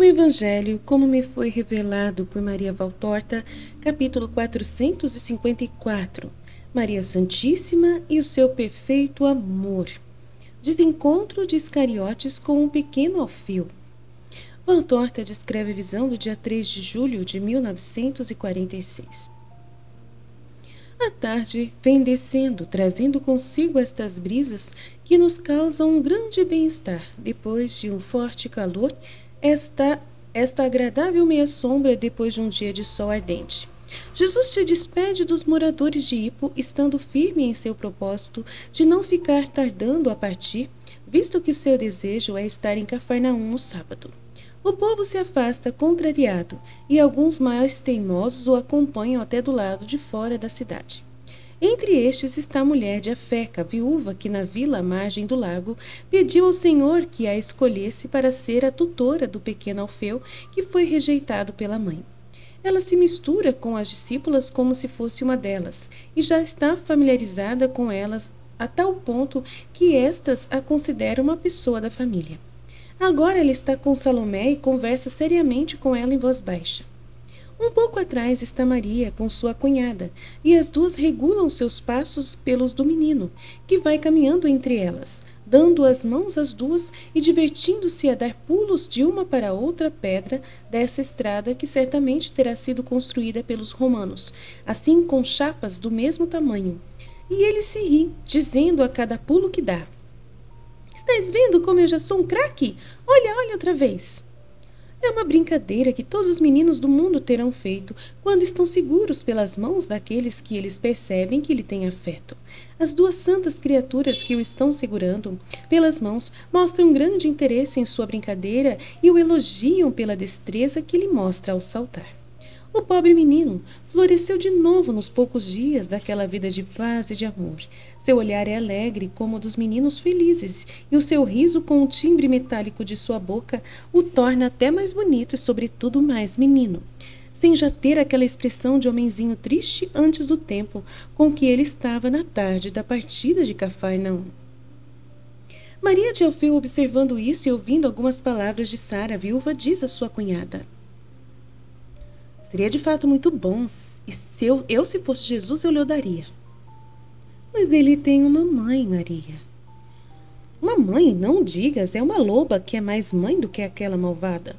O Evangelho, como me foi revelado por Maria Valtorta, capítulo 454. Maria Santíssima e o seu perfeito amor. Desencontro de Iscariotes com um pequeno Alfeu. Valtorta descreve a visão do dia 3 de julho de 1946. A tarde vem descendo, trazendo consigo estas brisas que nos causam um grande bem-estar. Depois de um forte calor, esta agradável meia-sombra depois de um dia de sol ardente. Jesus se despede dos moradores de Hippo, estando firme em seu propósito de não ficar tardando a partir, visto que seu desejo é estar em Cafarnaum no sábado. O povo se afasta contrariado, e alguns mais teimosos o acompanham até do lado de fora da cidade. Entre estes está a mulher de Afeca, viúva que na vila à margem do lago pediu ao Senhor que a escolhesse para ser a tutora do pequeno Alfeu que foi rejeitado pela mãe. Ela se mistura com as discípulas como se fosse uma delas, e já está familiarizada com elas a tal ponto que estas a consideram uma pessoa da família. Agora ela está com Salomé e conversa seriamente com ela em voz baixa. Um pouco atrás está Maria com sua cunhada, e as duas regulam seus passos pelos do menino, que vai caminhando entre elas, dando as mãos às duas e divertindo-se a dar pulos de uma para outra pedra dessa estrada que certamente terá sido construída pelos romanos, assim com chapas do mesmo tamanho. E ele se ri, dizendo a cada pulo que dá: "Estás vendo como eu já sou um craque? Olha, olha outra vez." É uma brincadeira que todos os meninos do mundo terão feito quando estão seguros pelas mãos daqueles que eles percebem que lhe têm afeto. As duas santas criaturas que o estão segurando pelas mãos mostram grande interesse em sua brincadeira e o elogiam pela destreza que lhe mostra ao saltar. O pobre menino floresceu de novo nos poucos dias daquela vida de paz e de amor. Seu olhar é alegre como o dos meninos felizes, e o seu riso com o timbre metálico de sua boca o torna até mais bonito e, sobretudo, mais menino, sem já ter aquela expressão de homenzinho triste antes do tempo com que ele estava na tarde da partida de Cafarnaum. Maria de Alfeu, observando isso e ouvindo algumas palavras de Sara, a viúva, diz à sua cunhada: "Seria de fato muito bom, e se eu se fosse Jesus, eu lhe daria." "Mas ele tem uma mãe, Maria." "Uma mãe? Não digas, é uma loba que é mais mãe do que aquela malvada."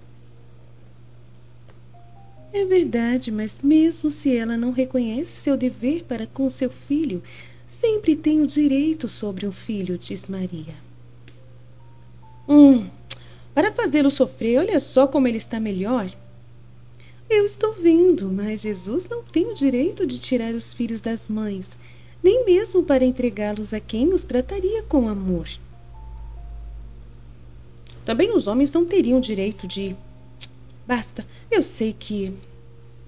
"É verdade, mas mesmo se ela não reconhece seu dever para com seu filho, sempre tem o direito sobre um filho", diz Maria. Para fazê-lo sofrer, olha só como ele está melhor." "Eu estou vendo, mas Jesus não tem o direito de tirar os filhos das mães, nem mesmo para entregá-los a quem os trataria com amor." "Também os homens não teriam direito de..." "Basta, eu sei que..."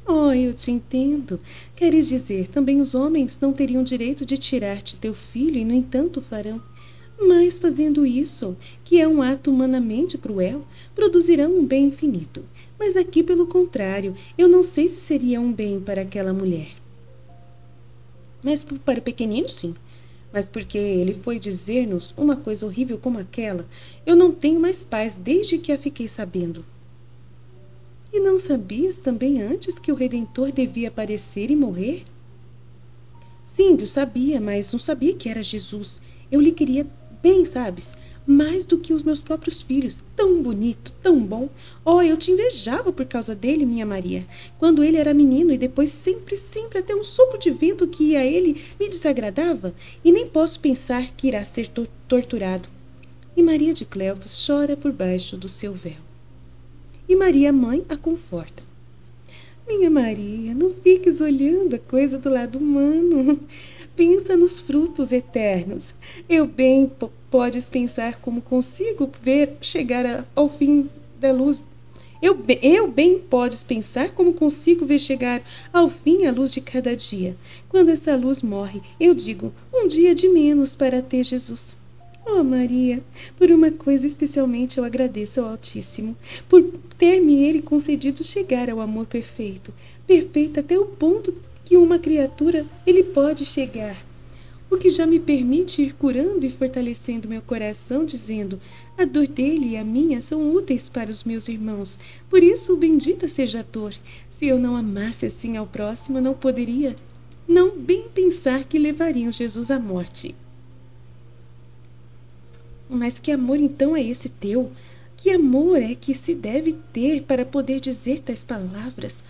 "Oh, eu te entendo. Queres dizer, também os homens não teriam direito de tirar-te teu filho e, no entanto, o farão. Mas fazendo isso, que é um ato humanamente cruel, produzirão um bem infinito. Mas aqui, pelo contrário, eu não sei se seria um bem para aquela mulher." "Mas para o pequenino, sim. Mas porque ele foi dizer-nos uma coisa horrível como aquela, eu não tenho mais paz desde que a fiquei sabendo." "E não sabias também antes que o Redentor devia aparecer e morrer?" "Sim, eu sabia, mas não sabia que era Jesus. Eu lhe queria bem, sabes? Mais do que os meus próprios filhos. Tão bonito, tão bom. Oh, eu te invejava por causa dele, minha Maria. Quando ele era menino e depois sempre até um sopro de vento que ia a ele me desagradava. E nem posso pensar que irá ser torturado." E Maria de Cleofas chora por baixo do seu véu. E Maria, mãe, a conforta: "Minha Maria, não fiques olhando a coisa do lado humano. Pensa nos frutos eternos. Podes pensar como consigo ver chegar ao fim da luz. Podes pensar como consigo ver chegar ao fim a luz de cada dia. Quando essa luz morre, eu digo, um dia de menos para ter Jesus. Oh, Maria, por uma coisa especialmente eu agradeço ao Altíssimo, por ter-me ele concedido chegar ao amor perfeito, perfeito até o ponto que uma criatura ele pode chegar. o que já me permite ir curando e fortalecendo meu coração, dizendo: a dor dele e a minha são úteis para os meus irmãos. Por isso, bendita seja a dor. Se eu não amasse assim ao próximo, não poderia não bem pensar que levariam Jesus à morte. Mas que amor então é esse teu? Que amor é que se deve ter para poder dizer tais palavras?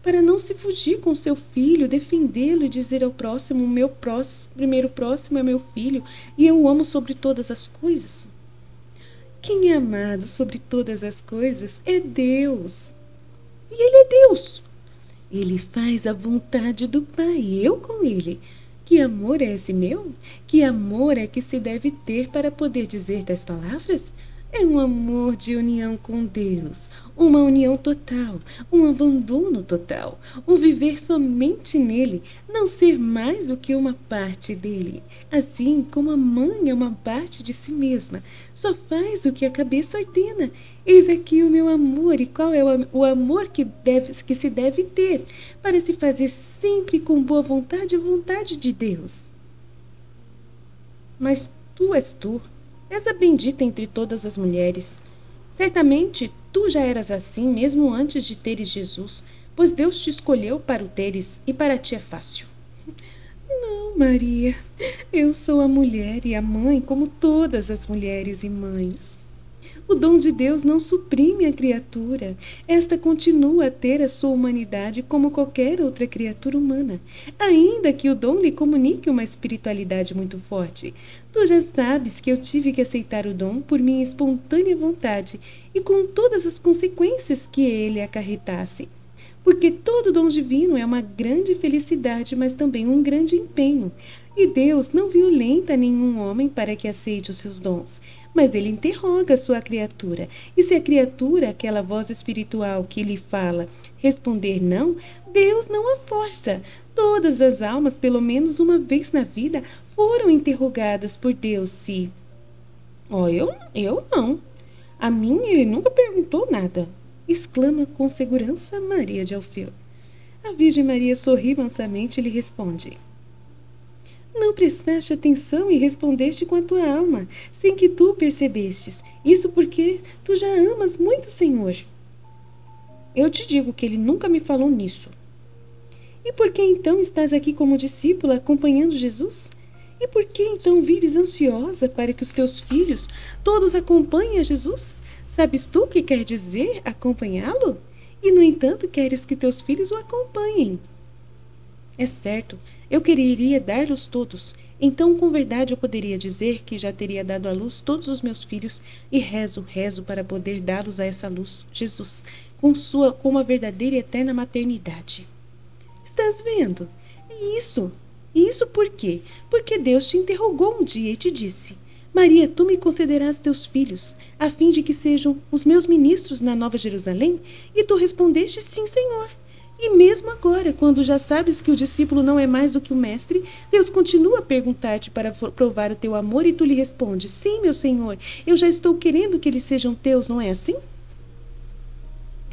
Para não se fugir com seu filho, defendê-lo e dizer ao próximo: o meu primeiro próximo é meu filho e eu o amo sobre todas as coisas? Quem é amado sobre todas as coisas é Deus. E Ele é Deus. Ele faz a vontade do Pai, eu com Ele. Que amor é esse meu? Que amor é que se deve ter para poder dizer tais palavras? É um amor de união com Deus, uma união total, um abandono total, um viver somente nele, não ser mais do que uma parte dele. Assim como a mãe é uma parte de si mesma, só faz o que a cabeça ordena. Eis aqui o meu amor, e qual é o amor que se deve ter, para se fazer sempre com boa vontade a vontade de Deus. Mas tu és a bendita entre todas as mulheres. Certamente tu já eras assim mesmo antes de teres Jesus, pois Deus te escolheu para o teres e para ti é fácil. Não, Maria, eu sou a mulher e a mãe como todas as mulheres e mães. O dom de Deus não suprime a criatura. Esta continua a ter a sua humanidade como qualquer outra criatura humana, ainda que o dom lhe comunique uma espiritualidade muito forte. Tu já sabes que eu tive que aceitar o dom por minha espontânea vontade e com todas as consequências que ele acarretasse. Porque todo dom divino é uma grande felicidade, mas também um grande empenho. E Deus não violenta nenhum homem para que aceite os seus dons, mas ele interroga a sua criatura. E se a criatura, aquela voz espiritual que lhe fala, responder não, Deus não a força. Todas as almas, pelo menos uma vez na vida, foram interrogadas por Deus se... eu não. A mim ele nunca perguntou nada, exclama com segurança Maria de Alfeu. A Virgem Maria sorri mansamente e lhe responde: não prestaste atenção e respondeste com a tua alma, sem que tu percebestes. Isso porque tu já amas muito o Senhor. Eu te digo que ele nunca me falou nisso. E por que então estás aqui como discípula acompanhando Jesus? E por que então vives ansiosa para que os teus filhos todos acompanhem a Jesus? Sabes tu o que quer dizer acompanhá-lo? E, no entanto, queres que teus filhos o acompanhem. É certo, eu quereria dar-los todos. Então, com verdade, eu poderia dizer que já teria dado à luz todos os meus filhos e rezo para poder dá-los a essa luz, Jesus, com uma verdadeira e eterna maternidade. Estás vendo? É isso. E isso por quê? Porque Deus te interrogou um dia e te disse: Maria, tu me concederás teus filhos, a fim de que sejam os meus ministros na Nova Jerusalém? E tu respondeste: sim, Senhor. E mesmo agora, quando já sabes que o discípulo não é mais do que o mestre, Deus continua a perguntar-te para provar o teu amor e tu lhe respondes: sim, meu Senhor, eu já estou querendo que eles sejam teus, não é assim?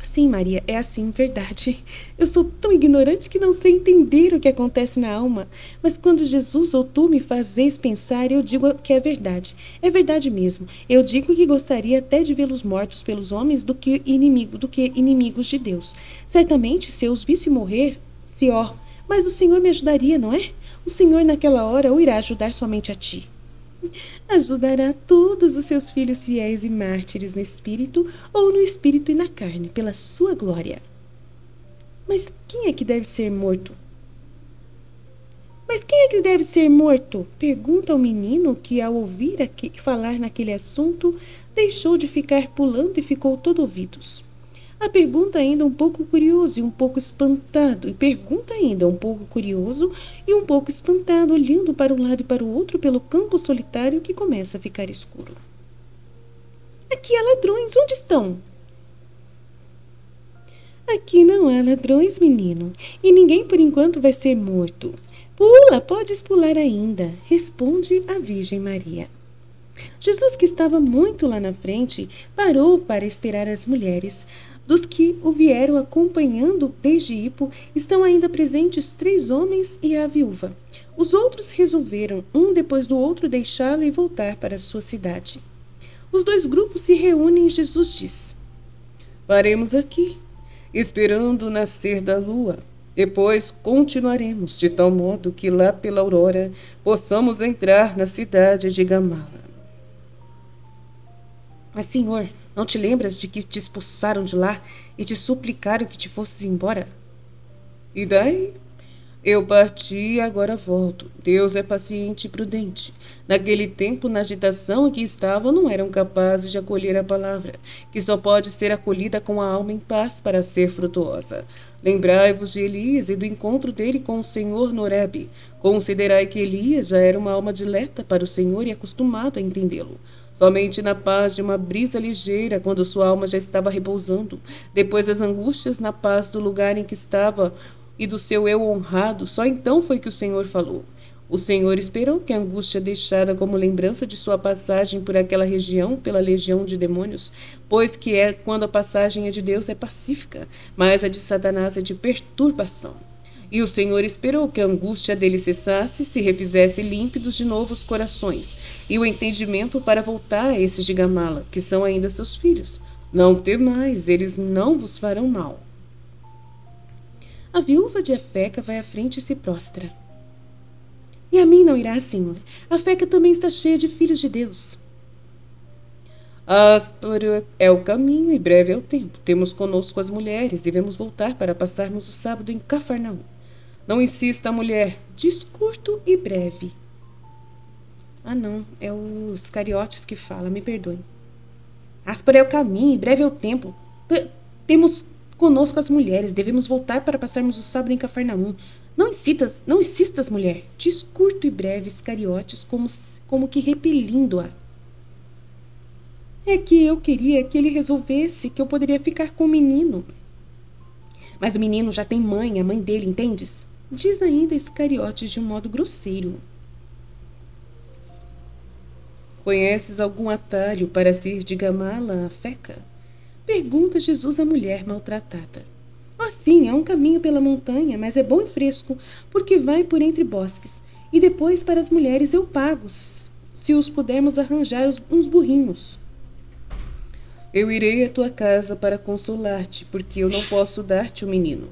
Sim, Maria, é assim, verdade. Eu sou tão ignorante que não sei entender o que acontece na alma. Mas quando Jesus ou tu me fazeis pensar, eu digo que é verdade. É verdade mesmo. Eu digo que gostaria até de vê-los mortos pelos homens do que inimigos de Deus. Certamente, se eu os visse morrer, mas o Senhor me ajudaria, não é? O Senhor naquela hora o irá ajudar somente a ti. Ajudará todos os seus filhos fiéis e mártires no espírito ou no espírito e na carne, pela sua glória. Mas quem é que deve ser morto? Pergunta ao menino que, ao ouvir falar naquele assunto, deixou de ficar pulando e ficou todo ouvidos. A pergunta ainda um pouco curioso e um pouco espantado, olhando para um lado e para o outro pelo campo solitário que começa a ficar escuro. Aqui há ladrões, onde estão? Aqui não há ladrões, menino, e ninguém por enquanto vai ser morto. Pula, podes pular ainda, responde a Virgem Maria. Jesus, que estava muito lá na frente, parou para esperar as mulheres. Dos que o vieram acompanhando desde Ipo, estão ainda presentes 3 homens e a viúva. Os outros resolveram, um depois do outro, deixá-lo e voltar para a sua cidade. Os 2 grupos se reúnem e Jesus diz: Paremos aqui, esperando o nascer da lua. Depois continuaremos, de tal modo que lá pela aurora possamos entrar na cidade de Gamala. Mas, Senhor, não te lembras de que te expulsaram de lá e te suplicaram que te fosses embora? E daí? Eu parti e agora volto. Deus é paciente e prudente. Naquele tempo, na agitação em que estavam, não eram capazes de acolher a palavra, que só pode ser acolhida com a alma em paz para ser frutuosa. Lembrai-vos de Elias e do encontro dele com o Senhor no Horebe. Considerai que Elias já era uma alma dileta para o Senhor e acostumado a entendê-lo. Somente na paz de uma brisa ligeira, quando sua alma já estava repousando, depois das angústias na paz do lugar em que estava e do seu eu honrado, só então foi que o Senhor falou. O Senhor esperou que a angústia deixada como lembrança de sua passagem por aquela região pela legião de demônios, pois que é quando a passagem de Deus é pacífica, mas a de Satanás é de perturbação. E o Senhor esperou que a angústia dele cessasse, se refizesse límpidos de novo os corações, e o entendimento para voltar a esses de Gamala, que são ainda seus filhos. Não temais, eles não vos farão mal. A viúva de Afeca vai à frente e se prostra. E a mim não irá, Senhor. Afeca também está cheia de filhos de Deus. Áspero é o caminho e breve é o tempo. Temos conosco as mulheres, devemos voltar para passarmos o sábado em Cafarnaum. Não insista, mulher. Diz curto e breve. Ah, não. É os cariotes que fala. Me perdoem. Áspero é o caminho e breve é o tempo. Temos conosco as mulheres. Devemos voltar para passarmos o sábado em Cafarnaum. Não insistas, mulher. Diz curto e breve, Iscariotes, como que repelindo-a. É que eu queria que ele resolvesse que eu poderia ficar com o menino. Mas o menino já tem mãe, a mãe dele, entendes? Diz ainda Iscariotes de um modo grosseiro. Conheces algum atalho para se ir de Gamala a Feca? Pergunta Jesus à mulher maltratada. Oh, sim, há um caminho pela montanha, mas é bom e fresco, porque vai por entre bosques. E depois para as mulheres eu pago, se os pudermos arranjar uns burrinhos. Eu irei à tua casa para consolar-te, porque eu não posso dar-te o menino,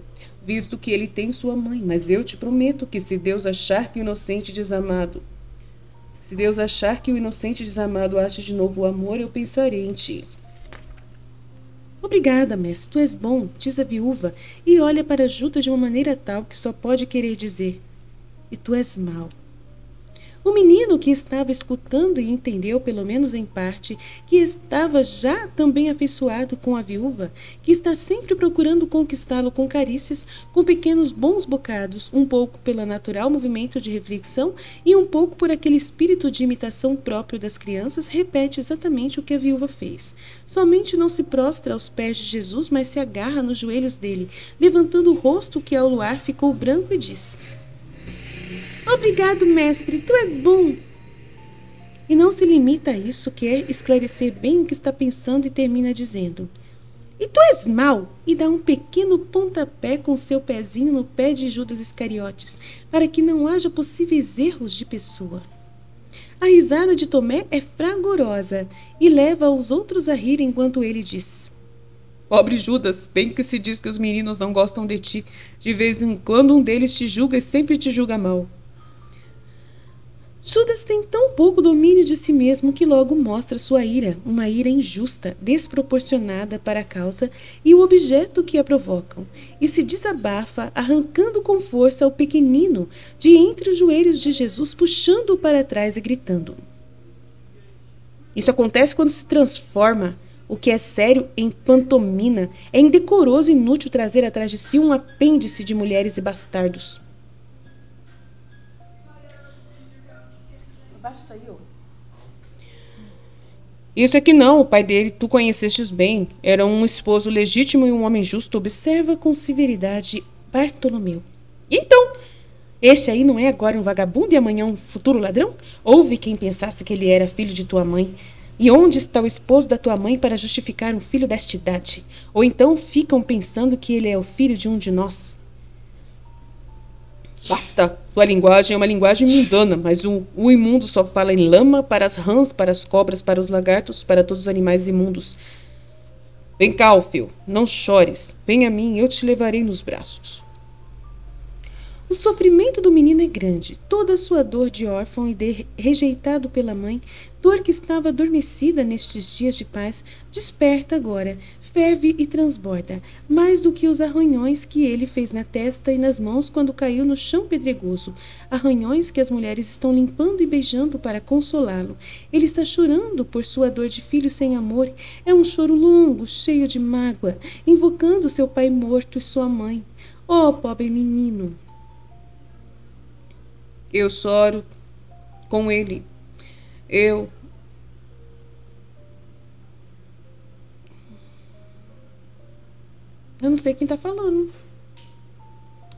visto que ele tem sua mãe, mas eu te prometo que se Deus achar que o inocente desamado ache de novo o amor, eu pensarei em ti. Obrigada, mestre, tu és bom, diz a viúva, e olha para Judas de uma maneira tal que só pode querer dizer, e tu és mau. O menino, que estava escutando e entendeu, pelo menos em parte, que estava já também afeiçoado com a viúva, que está sempre procurando conquistá-lo com carícias, com pequenos bons bocados, um pouco pelo natural movimento de reflexão e um pouco por aquele espírito de imitação próprio das crianças, repete exatamente o que a viúva fez. Somente não se prostra aos pés de Jesus, mas se agarra nos joelhos dele, levantando o rosto que ao luar ficou branco e diz: Obrigado, mestre, tu és bom. E não se limita a isso, quer esclarecer bem o que está pensando e termina dizendo: E tu és mau, e dá um pequeno pontapé com seu pezinho no pé de Judas Iscariotes, para que não haja possíveis erros de pessoa. A risada de Tomé é fragorosa e leva os outros a rir enquanto ele diz: Pobre Judas, bem que se diz que os meninos não gostam de ti. De vez em quando um deles te julga e sempre te julga mal. Judas tem tão pouco domínio de si mesmo que logo mostra sua ira, uma ira injusta, desproporcionada para a causa e o objeto que a provocam, e se desabafa, arrancando com força o pequenino de entre os joelhos de Jesus, puxando-o para trás e gritando. Isso acontece quando se transforma o que é sério em pantomina. É indecoroso e inútil trazer atrás de si um apêndice de mulheres e bastardos. Isso é que não, o pai dele, tu conhecestes bem, era um esposo legítimo e um homem justo, observa com severidade Bartolomeu. Este aí não é agora um vagabundo e amanhã um futuro ladrão? Houve quem pensasse que ele era filho de tua mãe. E onde está o esposo da tua mãe para justificar um filho desta idade? Ou então ficam pensando que ele é o filho de um de nós? Basta! Tua linguagem é uma linguagem mundana, mas o imundo só fala em lama para as rãs, para as cobras, para os lagartos, para todos os animais imundos. Vem cá, Alfeu, não chores. Vem a mim, eu te levarei nos braços. O sofrimento do menino é grande, toda a sua dor de órfão e de rejeitado pela mãe, dor que estava adormecida nestes dias de paz, desperta agora, ferve e transborda, mais do que os arranhões que ele fez na testa e nas mãos quando caiu no chão pedregoso, arranhões que as mulheres estão limpando e beijando para consolá-lo. Ele está chorando por sua dor de filho sem amor, é um choro longo, cheio de mágoa, invocando seu pai morto e sua mãe. Oh, pobre menino! Eu choro com ele. Eu não sei quem está falando.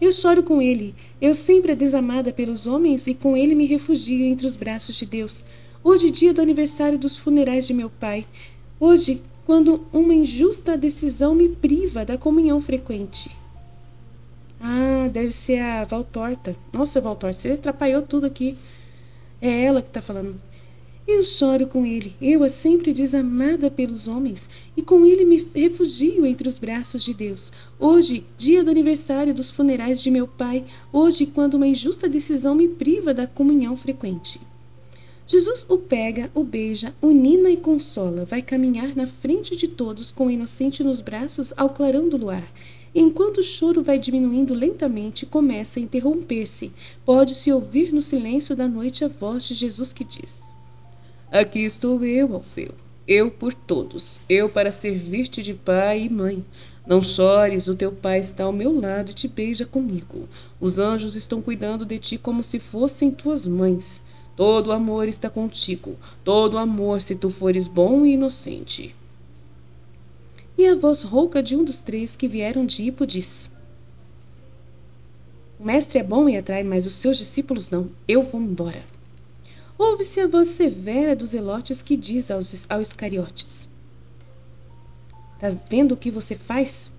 Eu choro com ele. Eu sempre desamada pelos homens e com ele me refugio entre os braços de Deus. Hoje, dia do aniversário dos funerais de meu pai. Hoje, quando uma injusta decisão me priva da comunhão frequente. Ah, deve ser a Valtorta. Nossa, Valtorta, você atrapalhou tudo aqui. É ela que está falando. Eu choro com ele, eu a sempre desamada pelos homens, e com ele me refugio entre os braços de Deus. Hoje, dia do aniversário dos funerais de meu pai, hoje, quando uma injusta decisão me priva da comunhão frequente. Jesus o pega, o beija, o nina e consola, vai caminhar na frente de todos com o inocente nos braços ao clarão do luar. E enquanto o choro vai diminuindo lentamente, começa a interromper-se. Pode-se ouvir no silêncio da noite a voz de Jesus que diz: Aqui estou eu, Alfeu, eu por todos, eu para servir-te de pai e mãe. Não chores, o teu pai está ao meu lado e te beija comigo. Os anjos estão cuidando de ti como se fossem tuas mães. Todo amor está contigo, todo amor se tu fores bom e inocente. E a voz rouca de um dos três que vieram de Hippo diz: O mestre é bom e atrai, mas os seus discípulos não. Eu vou embora. Ouve-se a voz severa dos zelotes que diz ao Iscariotes: Estás vendo o que você faz?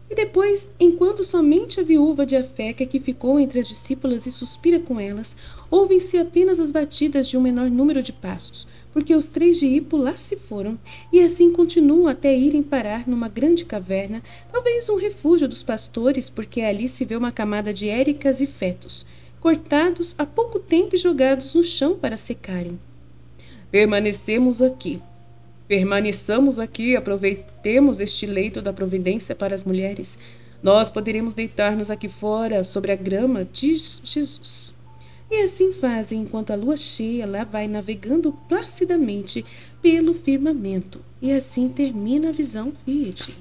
E depois, enquanto somente a viúva de Afeca que ficou entre as discípulas e suspira com elas, ouvem-se apenas as batidas de um menor número de passos, porque os três de Hippo lá se foram, e assim continuam até irem parar numa grande caverna, talvez um refúgio dos pastores, porque ali se vê uma camada de éricas e fetos, cortados há pouco tempo e jogados no chão para secarem. Permaneçamos aqui, aproveitemos este leito da providência para as mulheres. Nós poderemos deitar-nos aqui fora, sobre a grama, diz Jesus. E assim fazem, enquanto a lua cheia lá vai navegando placidamente pelo firmamento. E assim termina a visão Fiat.